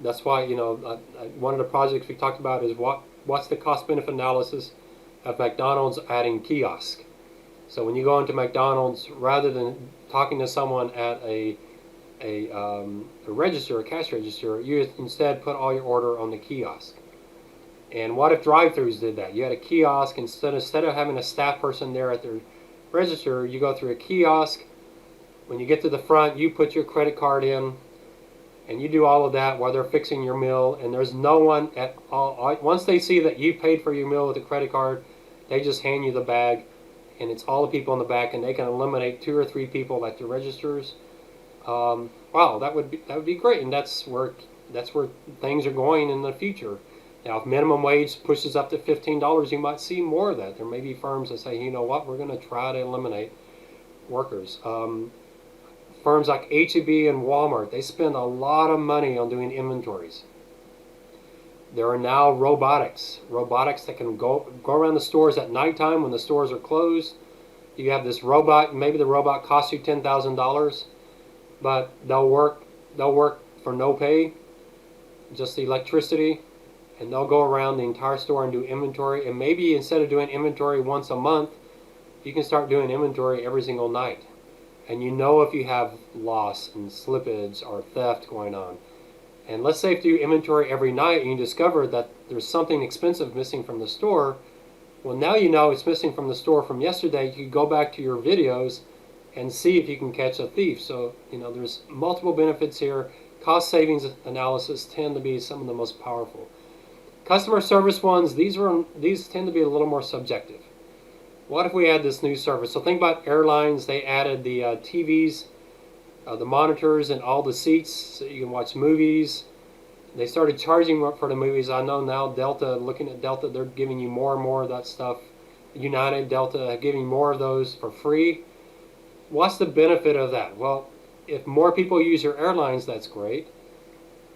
That's why, one of the projects we talked about is what's the cost-benefit analysis of McDonald's adding Kiosk. So when you go into McDonald's, rather than talking to someone at a register, a cash register, you instead put all your order on the kiosk. And what if drive-thrus did that? You had a kiosk, instead of having a staff person there at the register, you go through a kiosk. When you get to the front, you put your credit card in, and you do all of that while they're fixing your meal, and there's no one at all. Once they see that you paid for your meal with a credit card, they just hand you the bag, and it's all the people in the back, and they can eliminate 2 or 3 people at the registers. Wow, that would be great, and that's where things are going in the future. Now, if minimum wage pushes up to $15, you might see more of that. There may be firms that say, you know what, we're going to try to eliminate workers. Firms like H-E-B and Walmart, they spend a lot of money on doing inventories. There are now robotics that can go around the stores at nighttime when the stores are closed. You have this robot, maybe the robot costs you $10,000, but they'll work for no pay, just the electricity, and they'll go around the entire store and do inventory. And maybe instead of doing inventory once a month, you can start doing inventory every single night. And you know if you have loss and slippage or theft going on. And let's say if you do inventory every night and you discover that there's something expensive missing from the store, well, now you know it's missing from the store from yesterday. You can go back to your videos and see if you can catch a thief. So, there's multiple benefits here. Cost savings analysis tend to be some of the most powerful. Customer service ones, these tend to be a little more subjective. What if we add this new service? So think about airlines. They added the TVs, the monitors, and all the seats so you can watch movies. They started charging for the movies. I know now Delta, looking at Delta, they're giving you more and more of that stuff. United, Delta are giving more of those for free. What's the benefit of that? Well, if more people use your airlines, that's great.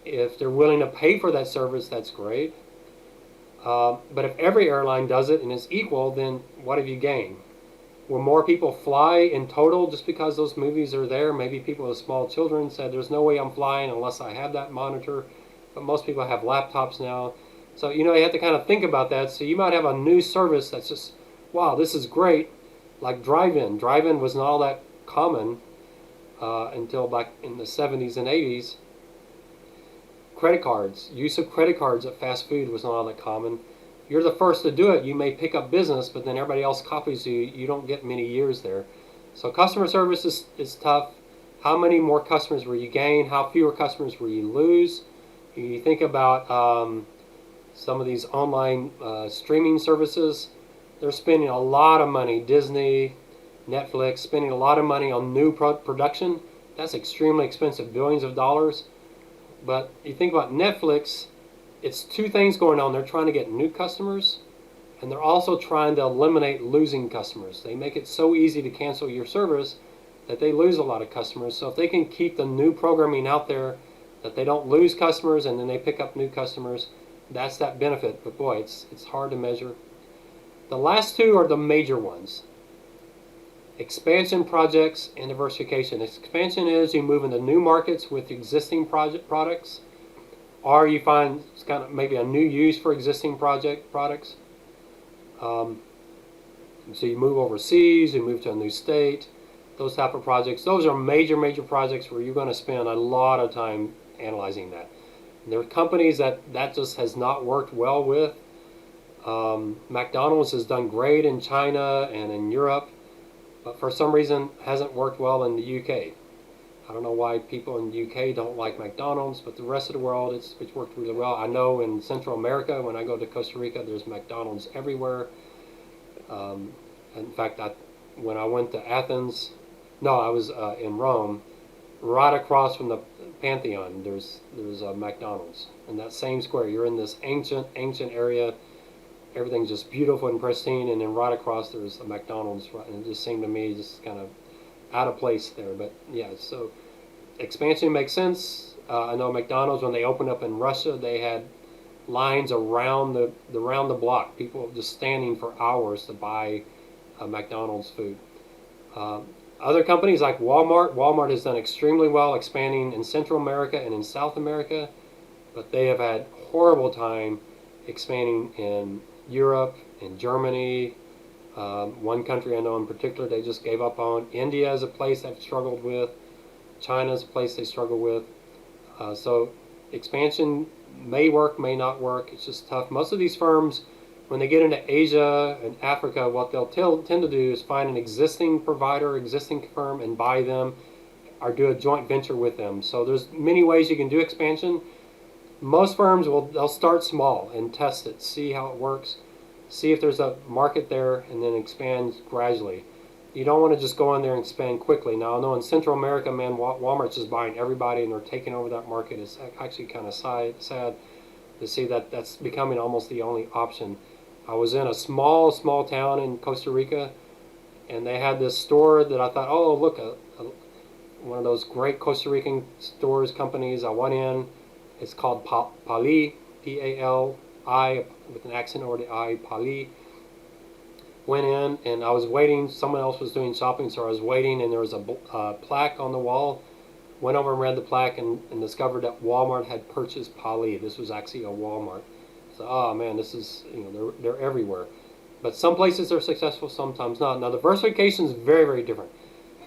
If they're willing to pay for that service, that's great. But if every airline does it and it's equal, then what have you gained? Will more people fly in total just because those movies are there? Maybe people with small children said, there's no way I'm flying unless I have that monitor. But most people have laptops now. So, you have to kind of think about that. So you might have a new service that's just, wow, this is great. Like drive-in. Drive-in was not all that common until back in the 70s and 80s. Credit cards. Use of credit cards at fast food was not all that common. You're the first to do it. You may pick up business, but then everybody else copies you. You don't get many years there. So customer service is tough. How many more customers will you gain? How fewer customers will you lose? You think about some of these online streaming services. They're spending a lot of money. Disney, Netflix, spending a lot of money on new production. That's extremely expensive, billions of dollars. But you think about Netflix, it's 2 things going on. They're trying to get new customers, and they're also trying to eliminate losing customers. They make it so easy to cancel your service that they lose a lot of customers. So if they can keep the new programming out there, that they don't lose customers and then they pick up new customers, that's that benefit. But boy, it's hard to measure. The last 2 are the major ones. Expansion projects and diversification. Expansion is you move into new markets with existing products, or you find it's kind of maybe a new use for existing products. So you move overseas, you move to a new state, those type of projects. Those are major projects where you're going to spend a lot of time analyzing that. And there are companies that just has not worked well with. McDonald's has done great in China and in Europe, but for some reason hasn't worked well in the UK. I don't know why people in the UK don't like McDonald's, but the rest of the world, it's worked really well. I know in Central America, when I go to Costa Rica, there's McDonald's everywhere. In fact, when I went to Athens, no, I was in Rome, right across from the Pantheon, there's a McDonald's. In that same square, you're in this ancient area. Everything's just beautiful and pristine, and then right across there's a McDonald's, and it just seemed to me just kind of out of place there. But yeah, so expansion makes sense. I know McDonald's, when they opened up in Russia, they had lines around the block, people just standing for hours to buy McDonald's food. Other companies like Walmart has done extremely well expanding in Central America and in South America, but they have had horrible time expanding in Europe, in Germany. One country I know in particular they just gave up on. India is a place I've struggled with. China is a place they struggle with. So expansion may work, may not work. It's just tough. Most of these firms, when they get into Asia and Africa, what they'll tend to do is find an existing provider, existing firm, and buy them or do a joint venture with them. So there's many ways you can do expansion. Most firms they'll start small and test it, see how it works, see if there's a market there, and then expand gradually. You don't want to just go in there and expand quickly. Now I know in Central America, man, Walmart's just buying everybody and they're taking over that market. It's actually kind of sad to see that that's becoming almost the only option. I was in a small town in Costa Rica, and they had this store that I thought, oh look, one of those great Costa Rican companies. I went in. It's called Pali, P-A-L-I, with an accent over the I, Pali. Went in, and I was waiting. Someone else was doing shopping, so I was waiting, and there was a plaque on the wall. Went over and read the plaque and discovered that Walmart had purchased Pali. This was actually a Walmart. So, oh man, this is, they're everywhere. But some places are successful, sometimes not. Now, diversification is very, very different.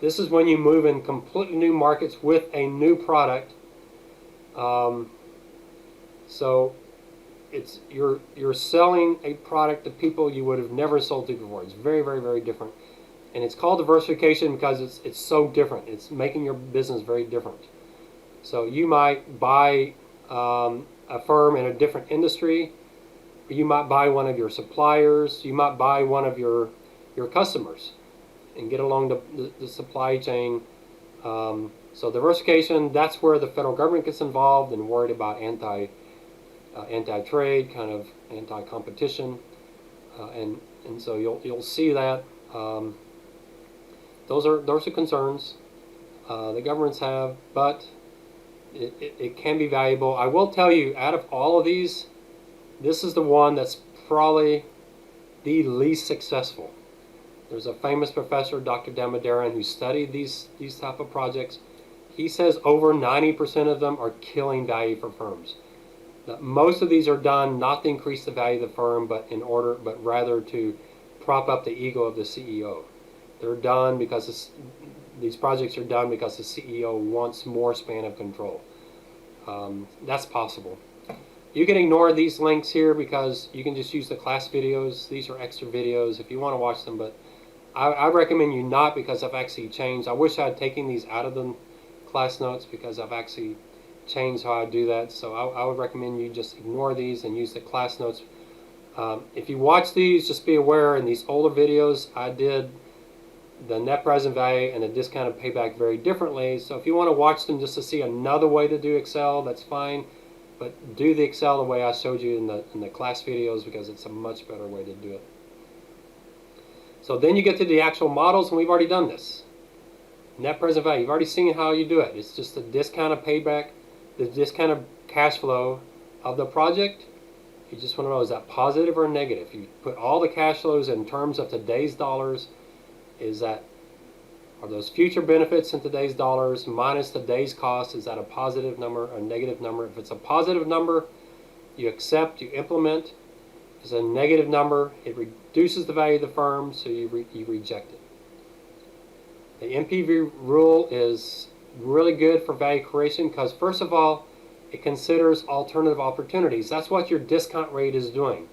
This is when you move in completely new markets with a new product. So it's you're selling a product to people you would have never sold to before. It's very, very, very different, and it's called diversification because it's so different. It's making your business very different. So you might buy a firm in a different industry. You might buy one of your suppliers. You might buy one of your customers, and get along the supply chain. So diversification, that's where the federal government gets involved and worried about anti-trade, kind of anti-competition, and so you'll see that those are concerns the governments have, but it can be valuable. I will tell you, out of all of these, this is the one that's probably the least successful. There's a famous professor, Dr. Damodaran, who studied these type of projects. He says over 90% of them are killing value for firms. Now, most of these are done not to increase the value of the firm, but rather to prop up the ego of the CEO. They're done because these projects are done because the CEO wants more span of control. That's possible. You can ignore these links here because you can just use the class videos. These are extra videos if you want to watch them, but I recommend you not, because I've actually changed. I wish I had taken these out of the class notes because I've actually changed how I do that. So I would recommend you just ignore these and use the class notes. If you watch these, just be aware in these older videos I did the net present value and the discounted payback very differently. So if you want to watch them just to see another way to do Excel, that's fine. But do the Excel the way I showed you in the class videos, because it's a much better way to do it. So then you get to the actual models, and we've already done this. Net present value, you've already seen how you do it. It's just the discounted payback, the discounted cash flow of the project. You just want to know, is that positive or negative? You put all the cash flows in terms of today's dollars. Are those future benefits in today's dollars minus today's cost? Is that a positive number or a negative number? If it's a positive number, you accept, you implement. If it's a negative number, it reduces the value of the firm, so you reject it. The Mpv rule is really good for value creation because, first of all, It considers alternative opportunities. That's what your discount rate is doing.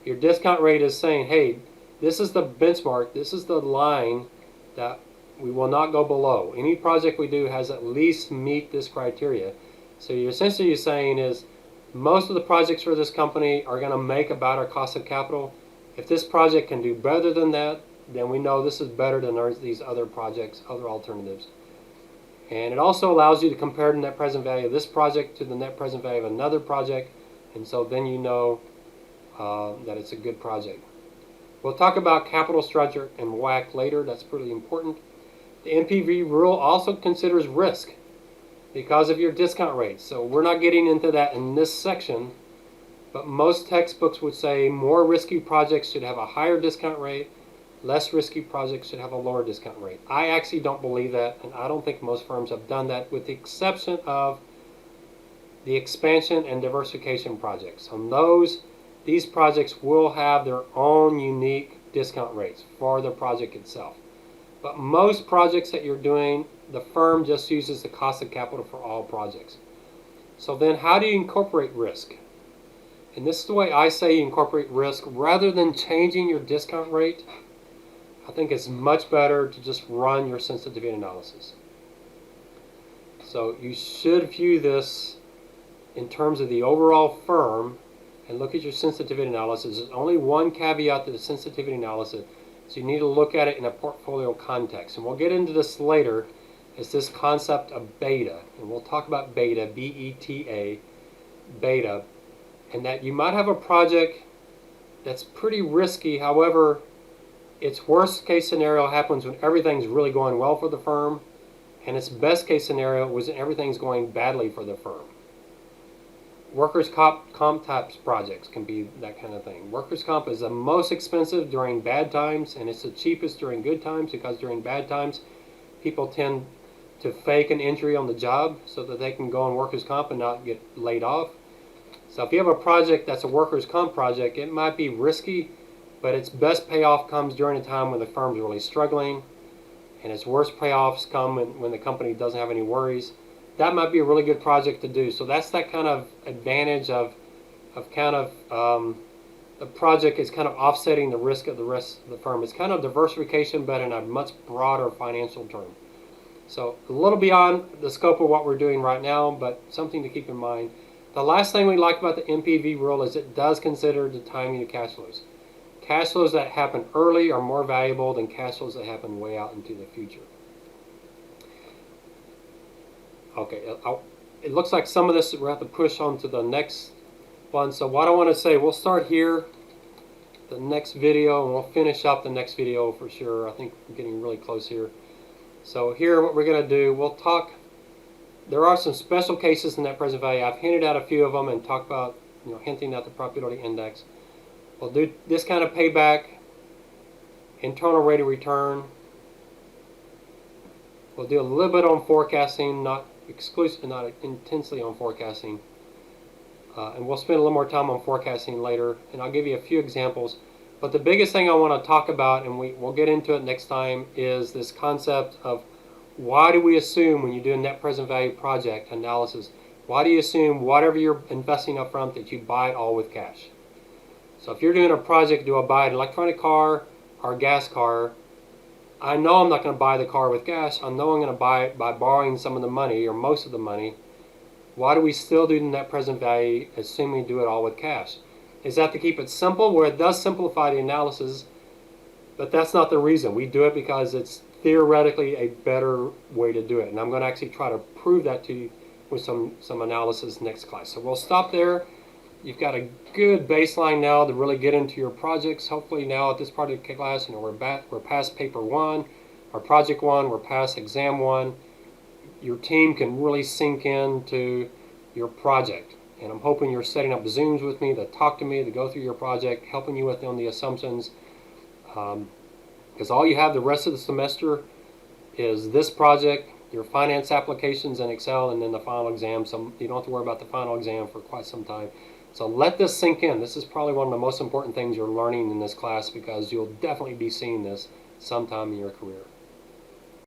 Your discount rate is saying, hey, this is the benchmark, this is the line that we will not go below. Any project we do has at least meet this criteria. So you're essentially saying is most of the projects for this company are going to make about our cost of capital. If this project can do better than that, then we know this is better than these other projects, other alternatives. And it also allows you to compare the net present value of this project to the net present value of another project, and so then you know that it's a good project. We'll talk about capital structure and WACC later. That's pretty important. The Mpv rule also considers risk because of your discount rates. So we're not getting into that in this section, but most textbooks would say more risky projects should have a higher discount rate, less risky projects should have a lower discount rate. I actually don't believe that, and I don't think most firms have done that, with the exception of the expansion and diversification projects. On these projects will have their own unique discount rates for the project itself. But most projects that you're doing, the firm just uses the cost of capital for all projects. So then how do you incorporate risk? And this is the way I say you incorporate risk. Rather than changing your discount rate, I think it's much better to just run your sensitivity analysis. So you should view this in terms of the overall firm and look at your sensitivity analysis. There's only one caveat to the sensitivity analysis, so you need to look at it in a portfolio context. And we'll get into this later. It's this concept of beta, and we'll talk about beta, B-E-T-A, beta, and that you might have a project that's pretty risky. However, its worst case scenario happens when everything's really going well for the firm, and its best case scenario was when everything's going badly for the firm. Workers' comp types projects can be that kind of thing. Workers' comp is the most expensive during bad times, and it's the cheapest during good times, because during bad times people tend to fake an injury on the job so that they can go on workers' comp and not get laid off. So if you have a project that's a workers' comp project, it might be risky, but its best payoff comes during a time when the firm's really struggling, and its worst payoffs come when the company doesn't have any worries. That might be a really good project to do. So that's that kind of advantage of the project is kind of offsetting the risk of the rest of the firm. It's kind of diversification, but in a much broader financial term. So a little beyond the scope of what we're doing right now, but something to keep in mind. The last thing we like about the Mpv rule is it does consider the timing of cash flows. Cash flows that happen early are more valuable than cash flows that happen way out into the future. Okay, it looks like some of this we'll have to push on to the next one. So what I want to say, we'll start here, the next video, and we'll finish up the next video for sure. I think we're getting really close here. So here what we're going to do, we'll talk, there are some special cases in net present value. I've hinted at a few of them and talked about, hinting at the profitability index. We'll do this kind of payback, internal rate of return. We'll do a little bit on forecasting, not intensely on forecasting. And we'll spend a little more time on forecasting later, and I'll give you a few examples. But the biggest thing I want to talk about, and we'll get into it next time, is this concept of why do we assume when you do a net present value project analysis, why do you assume whatever you're investing up front that you buy it all with cash? So if you're doing a project, do I buy an electronic car or a gas car? I know I'm not going to buy the car with cash. I know I'm going to buy it by borrowing some of the money or most of the money. Why do we still do the net present value, assuming we do it all with cash? Is that to keep it simple, where it does simplify the analysis, but that's not the reason. We do it because it's theoretically a better way to do it. And I'm going to actually try to prove that to you with some analysis next class. So we'll stop there. You've got a good baseline now to really get into your projects. Hopefully now at this part of the class, we're past paper 1, or project 1, we're past exam 1. Your team can really sink into your project. And I'm hoping you're setting up Zooms with me to talk to me, to go through your project, helping you with on the assumptions. Because all you have the rest of the semester is this project, your finance applications in Excel, and then the final exam. So you don't have to worry about the final exam for quite some time. So let this sink in. This is probably one of the most important things you're learning in this class, because you'll definitely be seeing this sometime in your career.